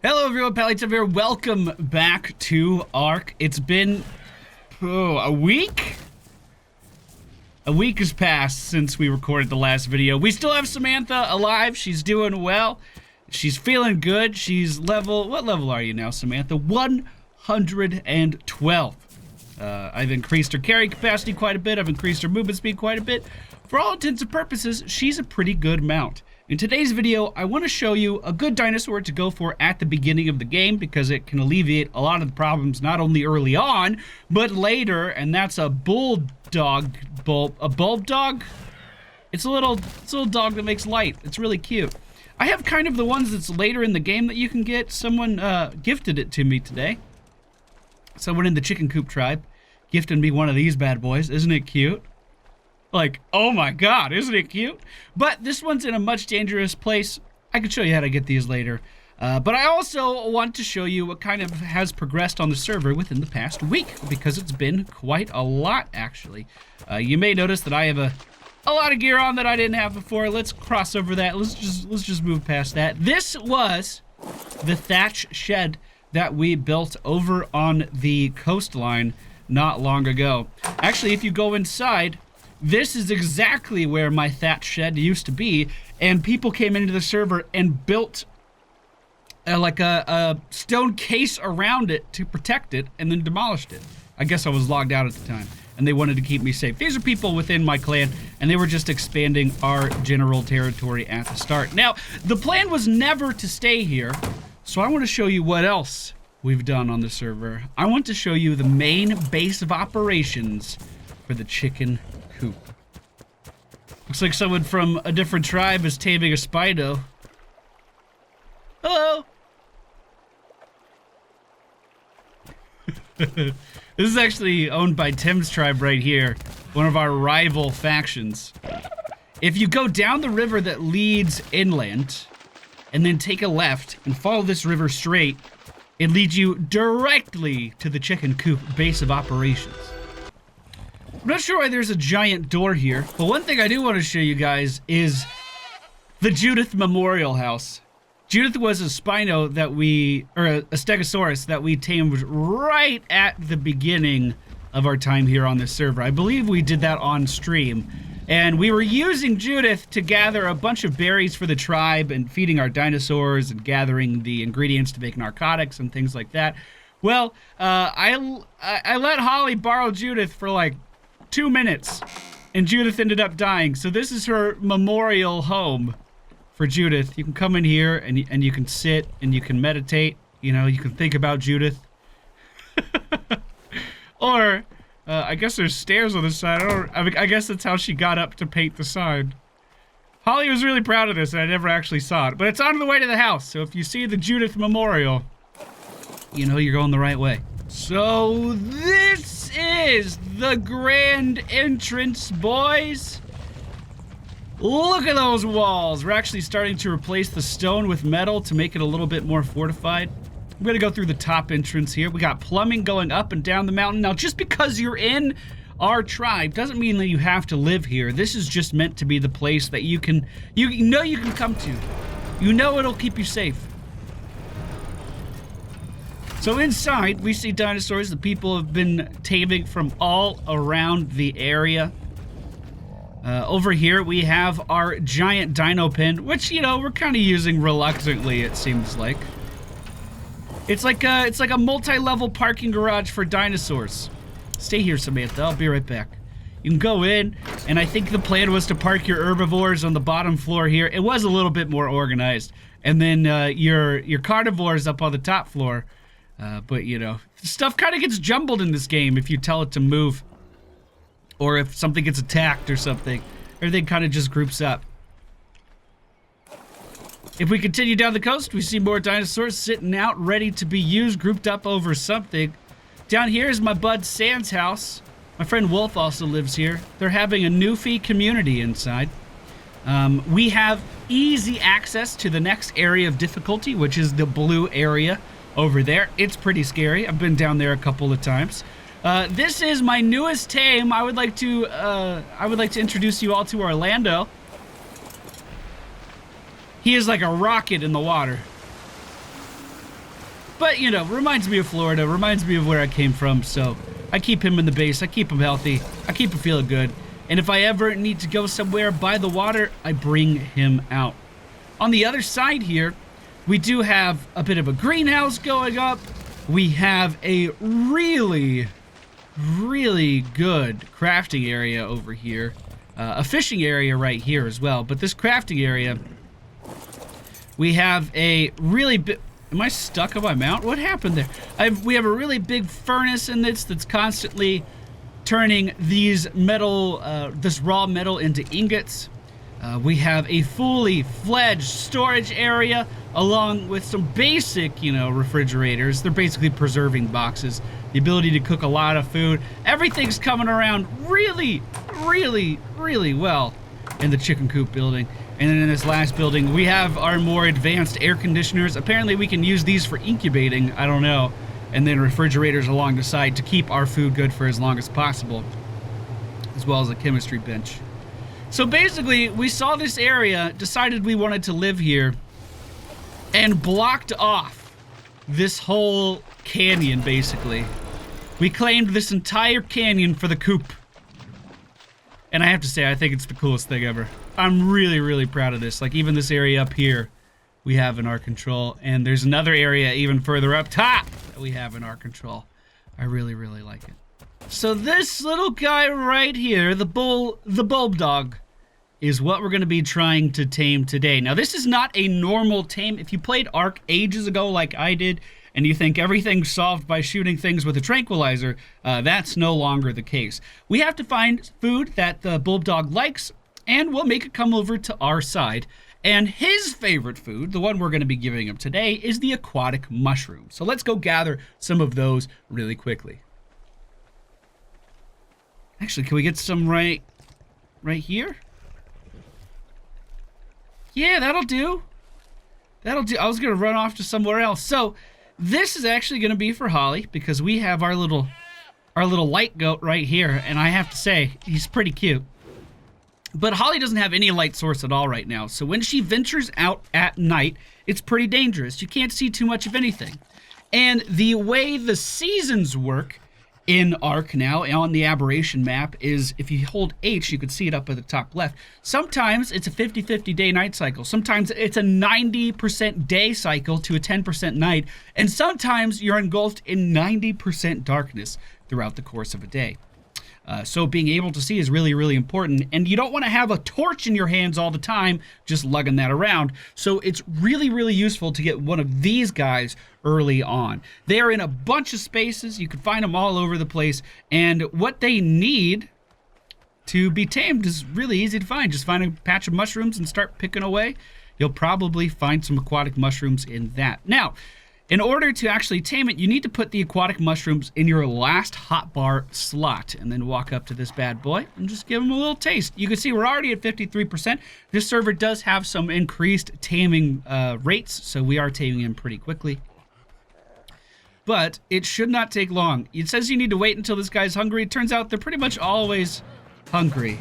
Hello everyone, Pallytub here. Welcome back to Ark. It's been a week? A week has passed since we recorded the last video. We still have Samantha alive. She's doing well. She's feeling good. She's what level are you now, Samantha? 112. I've increased her carry capacity quite a bit. I've increased her movement speed quite a bit. For all intents and purposes, she's a pretty good mount. In today's video, I want to show you a good dinosaur to go for at the beginning of the game because it can alleviate a lot of the problems not only early on, but later, and that's a bulldog. A bulbdog? It's a little dog that makes light. It's really cute. I have kind of the ones that's later in the game that you can get. Someone gifted it to me today. Someone in the chicken coop tribe gifted me one of these bad boys. Isn't it cute? Like, oh my god, isn't it cute? But this one's in a much dangerous place. I can show you how to get these later. But I also want to show you what kind of has progressed on the server within the past week, because it's been quite a lot, actually. You may notice that I have a lot of gear on that I didn't have before. Let's cross over that. Let's just move past that. This was the thatch shed that we built over on the coastline not long ago. Actually, if you go inside, this is exactly where my thatch shed used to be, and people came into the server and built like a stone case around it to protect it, and then demolished it. I guess I was logged out at the time, and they wanted to keep me safe. These are people within my clan, and they were just expanding our general territory at the start. Now, the plan was never to stay here, so I want to show you what else we've done on the server. I want to show you the main base of operations for the chicken coop. Looks like someone from a different tribe is taming a Spino. Hello! This is actually owned by Tim's tribe right here, one of our rival factions. If you go down the river that leads inland, and then take a left and follow this river straight, it leads you directly to the chicken coop base of operations. I'm not sure why there's a giant door here, but one thing I do want to show you guys is the Judith Memorial House. Judith was a Spino that or a Stegosaurus that we tamed right at the beginning of our time here on this server. I believe we did that on stream. And we were using Judith to gather a bunch of berries for the tribe and feeding our dinosaurs and gathering the ingredients to make narcotics and things like that. Well, I let Holly borrow Judith for like 2 minutes, and Judith ended up dying. So this is her memorial home for Judith. You can come in here and you can sit and you can meditate. You know, you can think about Judith. Or I guess there's stairs on the side. I guess that's how she got up to paint the sign. Holly was really proud of this, and I never actually saw it. But it's on the way to the house, so if you see the Judith Memorial, you know you're going the right way. So this is the grand entrance, boys. Look at those walls. We're actually starting to replace the stone with metal to make it a little bit more fortified. I'm gonna go through the top entrance here. We got plumbing going up and down the mountain. Now, just because you're in our tribe doesn't mean that you have to live here. This is just meant to be the place that you know you can come to. You know it'll keep you safe. So inside, we see dinosaurs that people have been taming from all around the area. Over here, we have our giant dino pen, which, you know, we're kind of using reluctantly, it seems like. It's like a multi-level parking garage for dinosaurs. Stay here, Samantha. I'll be right back. You can go in, and I think the plan was to park your herbivores on the bottom floor here. It was a little bit more organized. And then your carnivores up on the top floor. But, you know, stuff kind of gets jumbled in this game if you tell it to move. Or if something gets attacked or something. Everything kind of just groups up. If we continue down the coast, we see more dinosaurs sitting out, ready to be used, grouped up over something. Down here is my bud Sam's house. My friend Wolf also lives here. They're having a Newfie community inside. We have easy access to the next area of difficulty, which is the blue area over there. It's pretty scary. I've been down there a couple of times. This is my newest tame. I would like to introduce you all to Orlando. He is like a rocket in the water. But, you know, reminds me of Florida, reminds me of where I came from, so I keep him in the base, I keep him healthy, I keep him feeling good. And if I ever need to go somewhere by the water, I bring him out. On the other side here, we do have a bit of a greenhouse going up. We have a really good crafting area over here. A fishing area right here as well. But this crafting area, we have a really big... Am I stuck on my mount? What happened there? We have a really big furnace in this that's constantly turning these metal, this raw metal into ingots. We have a fully fledged storage area along with some basic, you know, refrigerators. They're basically preserving boxes. The ability to cook a lot of food. Everything's coming around really well in the chicken coop building. And then in this last building, we have our more advanced air conditioners. Apparently we can use these for incubating, I don't know. And then refrigerators along the side to keep our food good for as long as possible. As well as a chemistry bench. So basically, we saw this area, decided we wanted to live here, and blocked off this whole canyon, basically. We claimed this entire canyon for the coop. And I have to say, I think it's the coolest thing ever. I'm really proud of this. Like, even this area up here, we have in our control. And there's another area even further up top that we have in our control. I really like it. So this little guy right here, the bulbdog, is what we're going to be trying to tame today. Now, this is not a normal tame. If you played Ark ages ago like I did, and you think everything's solved by shooting things with a tranquilizer, that's no longer the case. We have to find food that the bulbdog likes, and we'll make it come over to our side. And his favorite food, the one we're going to be giving him today, is the aquatic mushroom. So let's go gather some of those really quickly. Actually, can we get some right here? Yeah, that'll do. That'll do. I was going to run off to somewhere else. So this is actually going to be for Holly because we have our little light goat right here. And I have to say, he's pretty cute. But Holly doesn't have any light source at all right now. So when she ventures out at night, it's pretty dangerous. You can't see too much of anything. And the way the seasons work in Ark now on the Aberration map is if you hold H, you can see it up at the top left. Sometimes it's a 50-50 day-night cycle. Sometimes it's a 90% day cycle to a 10% night. And sometimes you're engulfed in 90% darkness throughout the course of a day. So being able to see is really important. And you don't want to have a torch in your hands all the time, just lugging that around. So it's really useful to get one of these guys early on. They are in a bunch of spaces. You can find them all over the place. And what they need to be tamed is really easy to find. Just find a patch of mushrooms and start picking away. You'll probably find some aquatic mushrooms in that. Now, in order to actually tame it, you need to put the aquatic mushrooms in your last hotbar slot and then walk up to this bad boy and just give him a little taste. You can see we're already at 53%. This server does have some increased taming rates, so we are taming him pretty quickly. But it should not take long. It says you need to wait until this guy's hungry. It turns out they're pretty much always hungry.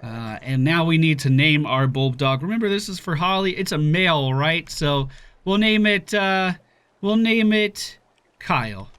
And now we need to name our bulbdog. Remember, this is for Holly. It's a male, right? So we'll name it Kyle.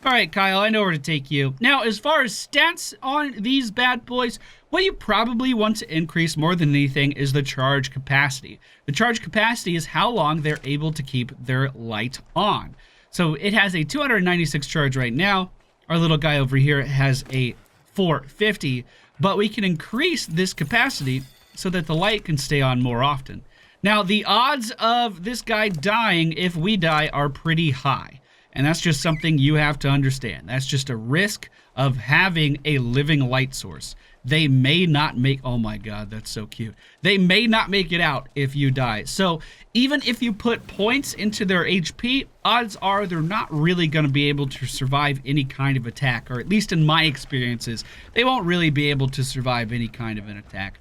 All right, Kyle, I know where to take you. Now, as far as stats on these bad boys, what you probably want to increase more than anything is the charge capacity. The charge capacity is how long they're able to keep their light on. So it has a 296 charge right now. Our little guy over here has a 450, but we can increase this capacity so that the light can stay on more often. Now, the odds of this guy dying if we die are pretty high. And that's just something you have to understand. That's just a risk of having a living light source. They may not make, oh my God, that's so cute. They may not make it out if you die. So even if you put points into their HP, odds are they're not really going to be able to survive any kind of attack. Or at least in my experiences, they won't really be able to survive any kind of an attack.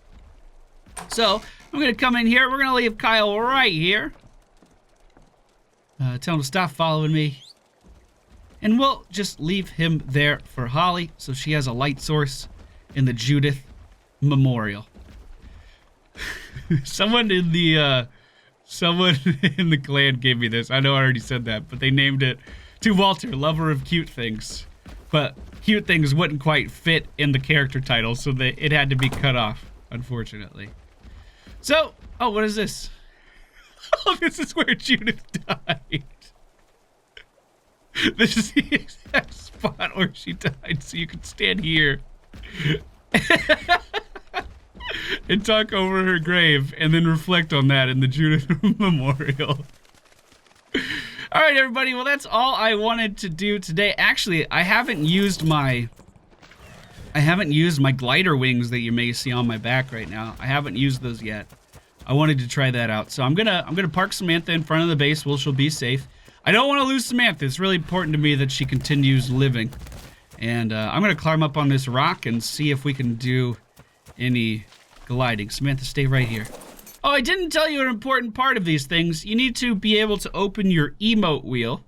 So I'm going to come in here. We're going to leave Kyle right here. Tell him to stop following me. And we'll just leave him there for Holly so she has a light source in the Judith Memorial. Someone in the Someone in the clan gave me this. I know I already said that, but they named it to Walter, lover of cute things. But cute things wouldn't quite fit in the character title, so it had to be cut off, unfortunately. So, oh, what is this? Oh, this is where Judith died. This is the exact spot where she died, so you can stand here and talk over her grave and then reflect on that in the Judith Memorial. All right, everybody. Well, that's all I wanted to do today. Actually, I haven't used my glider wings that you may see on my back right now. I haven't used those yet. I wanted to try that out. So I'm gonna park Samantha in front of the base where she'll be safe. I don't want to lose Samantha. It's really important to me that she continues living. And I'm gonna climb up on this rock and see if we can do any gliding. Samantha, stay right here. Oh, I didn't tell you an important part of these things. You need to be able to open your emote wheel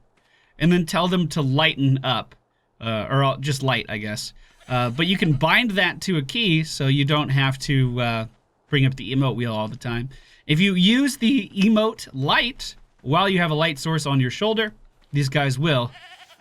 and then tell them to lighten up. Or just light, I guess. But you can bind that to a key so you don't have to bring up the emote wheel all the time. If you use the emote light while you have a light source on your shoulder, these guys will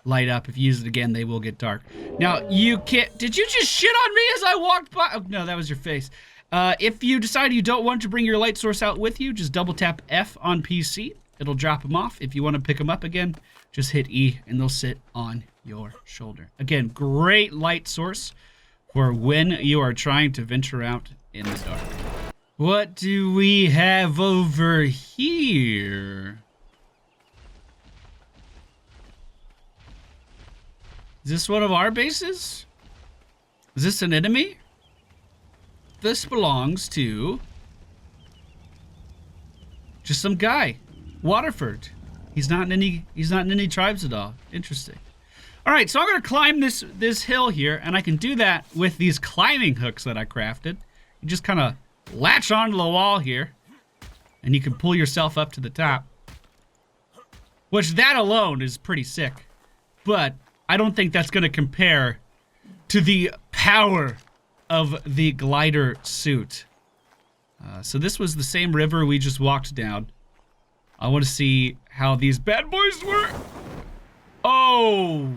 light up. If you use it again, they will get dark. Now, you can't... Did you just shit on me as I walked by? Oh, no, that was your face. If you decide you don't want to bring your light source out with you, just double tap F on PC. It'll drop them off. If you want to pick them up again, just hit E and they'll sit on your shoulder. Again, great light source for when you are trying to venture out in the dark. What do we have over here? Is this one of our bases? Is this an enemy? This belongs to just some guy, Waterford. He's not in any tribes at all. Interesting. All right, so I'm gonna climb this hill here, and I can do that with these climbing hooks that I crafted. You just kind of latch onto the wall here, and you can pull yourself up to the top. Which that alone is pretty sick, but I don't think that's gonna compare to the power of the glider suit. So this was the same river we just walked down. I want to see how these bad boys work. Oh!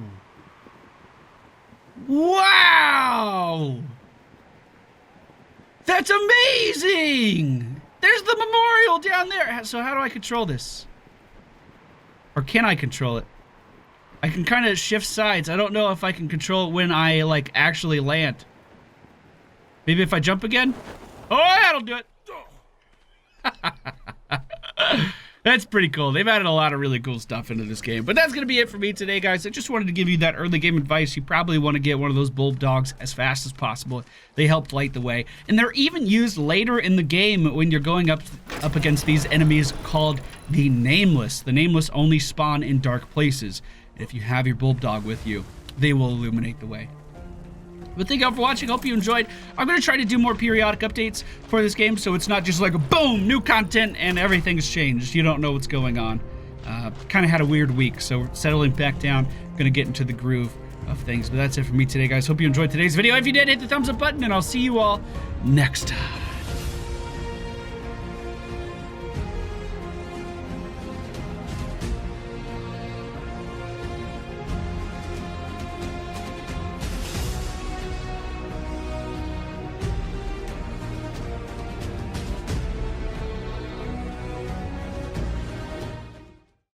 Wow! That's amazing! There's the memorial down there. So how do I control this? Or can I control it? I can kind of shift sides. I don't know if I can control it when I, like, actually land. Maybe if I jump again? Oh, that'll do it. That's pretty cool. They've added a lot of really cool stuff into this game. But that's going to be it for me today, guys. I just wanted to give you that early game advice. You probably want to get one of those Bulbdogs as fast as possible. They help light the way. And they're even used later in the game when you're going up against these enemies called the nameless. The nameless only spawn in dark places. If you have your Bulbdog with you, they will illuminate the way. But thank you all for watching. Hope you enjoyed. I'm going to try to do more periodic updates for this game, so it's not just like a boom, new content, and everything's changed. You don't know what's going on. Kind of had a weird week, so we're settling back down. Going to get into the groove of things. But that's it for me today, guys. Hope you enjoyed today's video. If you did, hit the thumbs up button, and I'll see you all next time.